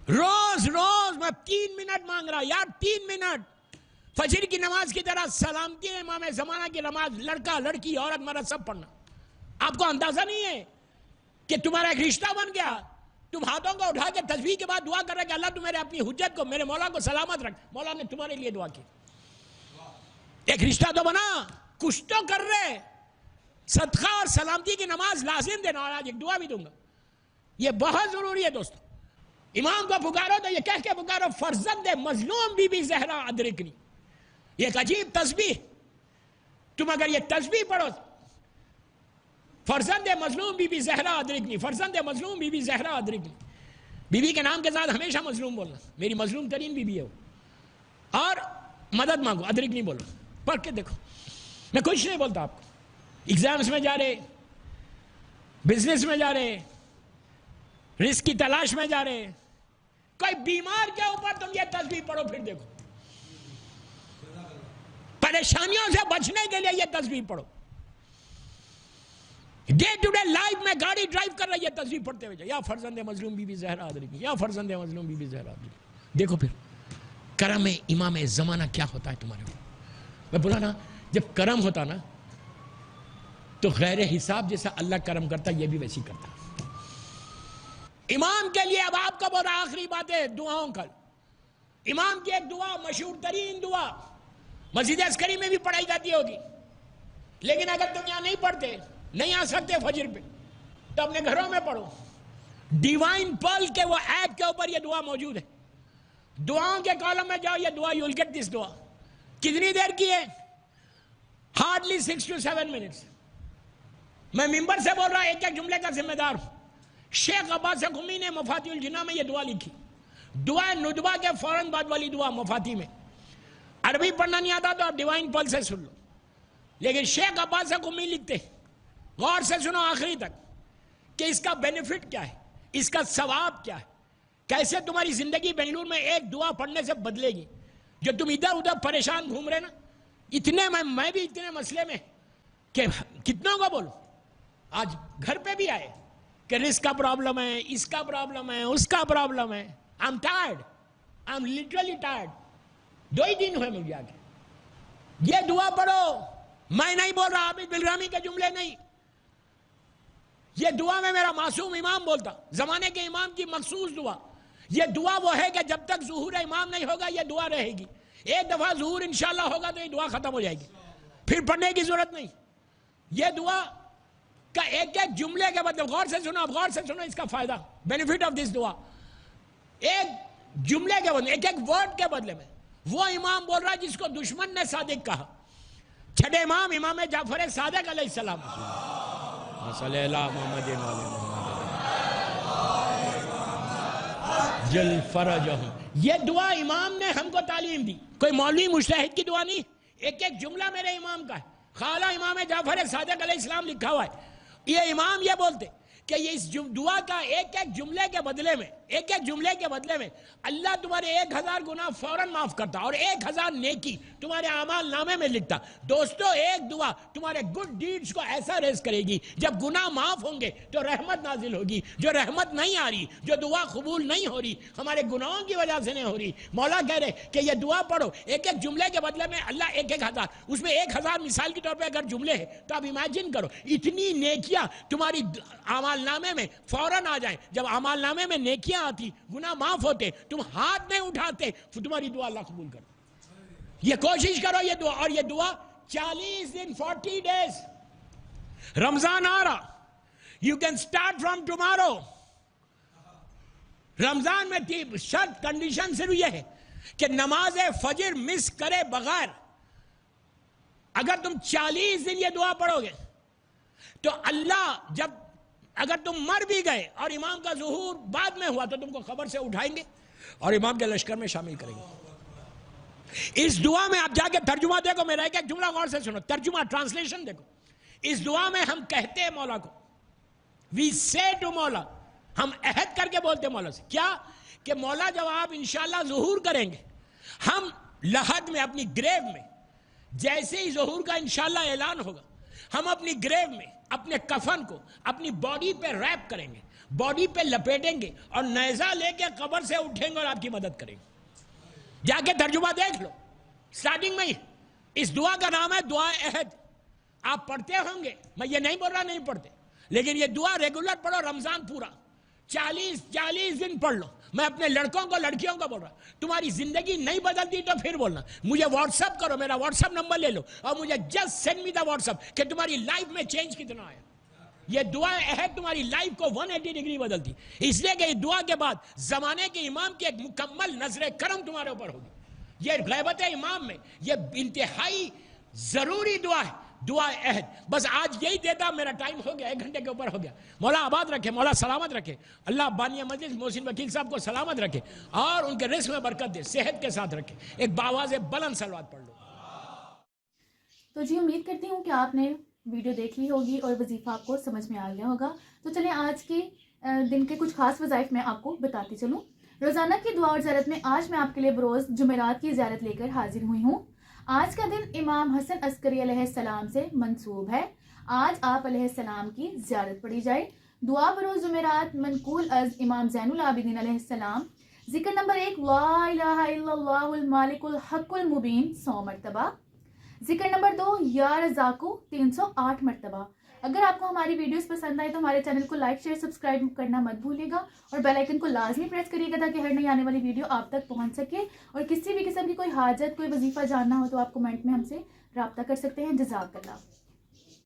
روز روز میں 3 منٹ مانگ رہا یار، 3 منٹ فجر کی نماز کی طرح سلامتی امام زمانہ کی نماز، لڑکا لڑکی عورت مرد سب پڑھنا. آپ کو اندازہ نہیں ہے کہ تمہارا ایک رشتہ بن گیا. تم ہاتھوں کو اٹھا کے تسبیح کے بعد دعا کر رہے کہ اللہ تو میرے اپنی حجت کو، میرے مولا کو سلامت رکھ. مولا نے تمہارے لیے دعا کی. ایک رشتہ تو بنا، کچھ تو کر رہے. صدقہ اور سلامتی کی نماز لازم دینا. اور آج ایک دعا بھی دوں گا، یہ بہت ضروری ہے دوستو. امام کو پکارو تو یہ کہہ کے پکارو، فرزند مظلوم بی بی زہرا ادرکنی. یہ ایک عجیب تسبیح. تم اگر یہ تسبیح پڑھو، فرزند مظلوم بی بی زہرا ادرکنی، فرزند مظلوم بی بی زہرا ادرکنی. بی بی کے نام کے ساتھ ہمیشہ مظلوم بولنا، میری مظلوم ترین بی بی ہے وہ. اور مدد مانگو، ادرکنی بولو. پڑھ کے دیکھو، میں کچھ نہیں بولتا آپ کو. ایگزامز میں جا رہے، بزنس میں جا رہے، رزق کی تلاش میں جا رہے، کوئی بیمار کے اوپر تم یہ تسبیح پڑھو، پھر دیکھو. پریشانیوں سے بچنے کے لیے یہ تسبیح پڑھو. ڈے ٹو ڈے لائف میں گاڑی ڈرائیو کر رہی ہے، تسبیح پڑھتے ہوئے جاؤ. یا فرزند مظلوم بی بی زہرا ادرکنی، یا فرزند مظلوم بی بی زہرا ادرکنی. دیکھو پھر کرم امام زمانہ کیا ہوتا ہے تمہارے اوپر. میں بولا نا، جب کرم ہوتا نا تو غیر حساب جیسا اللہ کرم کرتا یہ بھی ویسی کرتا. امام کے لیے اب آپ کا بہت آخری بات ہے دعاؤں کا. امام کی ایک دعا، مشہور ترین دعا، مسجد عسکری میں بھی پڑھائی جاتی ہوگی، لیکن اگر تم یہاں نہیں پڑھتے، نہیں آ سکتے فجر پہ، تو اپنے گھروں میں پڑھو. ڈیوائن پرل کے وہ ایپ کے اوپر یہ دعا موجود ہے. دعاؤں کے کالم میں جاؤ، یہ دعا، یو ول گیٹ دس دعا. کتنی دیر کی ہے؟ Hardly 6 to 7 minutes. میں ممبر سے بول رہا ایک ایک جملے کا ذمہ دار ہوں. شیخ عباس قمی نے مفاتیح الجناح میں یہ دعا لکھی. دعا ندبہ کے فوراً بعد والی دعا مفاتیح میں. عربی پڑھنا نہیں آتا تو آپ ڈیوائن پرل سے سن لو. لیکن شیخ عباس قمی لکھتے، غور سے سنو آخری تک، کہ اس کا بینیفٹ کیا ہے، اس کا ثواب کیا ہے، کیسے تمہاری زندگی بنگلور میں ایک دعا پڑھنے سے بدلے گی. جو تم ادھر ادھر پریشان گھوم رہے نا، اتنے میں بھی اتنے مسئلے میں کہ کتنوں کو بولوں. آج گھر پہ بھی آئے کہ رزق کا پرابلم ہے، اس کا پرابلم ہے، اس کا پرابلم ہے. I am tired, I am literally tired. 2 ہی دن ہوئے مجھے آگے. یہ دعا پڑھو. میں نہیں بول رہا، عابد بلرامی کے جملے نہیں. یہ دعا میں میرا معصوم امام بولتا، زمانے کے امام کی مخصوص دعا. یہ دعا وہ ہے کہ جب تک ظہور امام نہیں ہوگا یہ دعا رہے گی. ایک دفعہ ظہور انشاءاللہ ہوگا تو یہ دعا ختم ہو جائے گی، پھر پڑھنے کی ضرورت نہیں. یہ دعا کا ایک ایک جملے کے بدلے، غور سے سنو، اب غور سے سنو اس کا فائدہ، بینیفٹ آف دس دعا. ایک جملے کے بدلے، ایک ایک ورڈ کے بدلے میں وہ امام بول رہا ہے جس کو دشمن نے صادق کہا. چھٹے امام، امام جعفر صادق علیہ السلام. صلی اللہ محمد جل فرجہم. یہ دعا امام نے ہم کو تعلیم دی، کوئی مولوی مجتہد کی دعا نہیں. ایک ایک جملہ میرے امام کا ہے. خالہ امام جعفر صادق علیہ السلام لکھا ہوا ہے. یہ امام یہ بولتے کہ یہ اس دعا کا ایک ایک جملے کے بدلے میں، ایک ایک جملے کے بدلے میں اللہ تمہارے 1000 گناہ فوراً معاف کرتا اور 1000 نیکی تمہارے اعمال نامے میں لکھتا. دوستو ایک دعا تمہارے گڈ ڈیڈز کو ایسا ریز کرے گی، جب گناہ معاف ہوں گے تو رحمت نازل ہوگی. جو رحمت نہیں آ رہی، جو دعا قبول نہیں ہو رہی، ہمارے گناہوں کی وجہ سے نہیں ہو رہی. مولا کہہ رہے کہ یہ دعا پڑھو، ایک ایک جملے کے بدلے میں اللہ 1000، اس میں 1000 مثال کے طور پہ اگر جملے ہیں تو آپ امیجن کرو اتنی نیکیاں تمہاری اعمال نامے میں فوراً آ جائیں. جب اعمال نامے میں نیکیاں آتی، گناہ معاف ہوتے، تم ہاتھ نہیں اٹھاتے، تمہاری دعا اللہ قبول کرتا. یہ کوشش کرو یہ دعا. اور یہ دعا 40 دن 40 days. رمضان آ رہا، you can start from tomorrow. Ramzan میں شرط کنڈیشن صرف یہ ہے کہ نماز فجر مس کرے بغیر اگر تم 40 دن یہ دعا پڑھو گے تو اللہ جب اگر تم مر بھی گئے اور امام کا ظہور بعد میں ہوا تو تم کو خبر سے اٹھائیں گے اور امام کے لشکر میں شامل کریں گے. اس دعا میں آپ جا کے ترجمہ دیکھو، میرا ایک ایک جملہ غور سے سنو، ترجمہ ٹرانسلیشن دیکھو. اس دعا میں ہم کہتے ہیں مولا کو، وی سے ٹو مولا، ہم عہد کر کے بولتے ہیں مولا سے. کیا کہ مولا جب آپ انشاءاللہ ظہور کریں گے، ہم لحد میں اپنی گریو میں جیسے ہی ظہور کا انشاءاللہ اعلان ہوگا، ہم اپنی گریو میں اپنے کفن کو اپنی باڈی پہ ریپ کریں گے. باڈی پہ لپیٹیں گے اور نیزہ لے کے قبر سے اٹھیں گے اور آپ کی مدد کریں گے. جا کے ترجمہ دیکھ لو سٹارٹنگ میں ہی. اس دعا کا نام ہے دعا عہد. آپ پڑھتے ہوں گے, میں یہ نہیں بول رہا نہیں پڑھتے, لیکن یہ دعا ریگولر پڑھو. رمضان پورا 40 دن پڑھ لو. میں اپنے لڑکوں کو لڑکیوں کو بول رہا ہوں, تمہاری زندگی نہیں بدلتی تو پھر بولنا, مجھے واٹس ایپ کرو, میرا واٹس ایپ نمبر لے لو اور مجھے جسٹ سینڈ می دا واٹس ایپ کہ تمہاری لائف میں چینج کتنا آیا. یہ دعا عہد تمہاری لائف کو 180 ڈگری بدلتی, اس لیے کہ اس دعا کے بعد زمانے کے امام کی ایک مکمل نظر کرم تمہارے اوپر ہوگی. یہ غیبت امام میں یہ انتہائی ضروری دعا ہے, دعا عہد. بس آج یہی دیتا, میرا ٹائم ہو گیا, 1 گھنٹے کے اوپر ہو گیا. مولا آباد رکھے, مولا سلامت رکھے, اللہ بانی مجلس محسن وکیل صاحب کو سلامت رکھے اور ان کے رزق میں برکت دے, صحت کے ساتھ رکھے. ایک باواز بلند صلوات پڑھ لو. تو جی امید کرتی ہوں کہ آپ نے ویڈیو دیکھ لی ہوگی اور وظیفہ آپ کو سمجھ میں آ گیا ہوگا. تو چلیں آج کے دن کے کچھ خاص وظائف میں آپ کو بتاتی چلوں. روزانہ کی دعا اور زیارت میں آج میں آپ کے لیے بروز جمعرات کی زیارت لے کر حاضر ہوئی ہوں. آج کا دن امام حسن عسکری علیہ السلام سے منسوب ہے. آج آپ علیہ السلام کی زیارت پڑھی جائے. دعا بروز جمعرات منقول از امام زین العابدین علیہ السلام. ذکر نمبر 1 لا الہ الا اللہ المالک الحق المبین 100 مرتبہ. ذکر نمبر 2 یا رزاقو 308 مرتبہ. اگر آپ کو ہماری ویڈیوز پسند آئے تو ہمارے چینل کو لائک شیئر سبسکرائب کرنا مت بھولیے گا اور بیل آئیکن کو لازمی پریس کریے گا تاکہ ہر نئی آنے والی ویڈیو آپ تک پہنچ سکے. اور کسی بھی قسم کی کوئی حاجت کوئی وظیفہ جاننا ہو تو آپ کمنٹ میں ہم سے رابطہ کر سکتے ہیں. جزاک اللہ.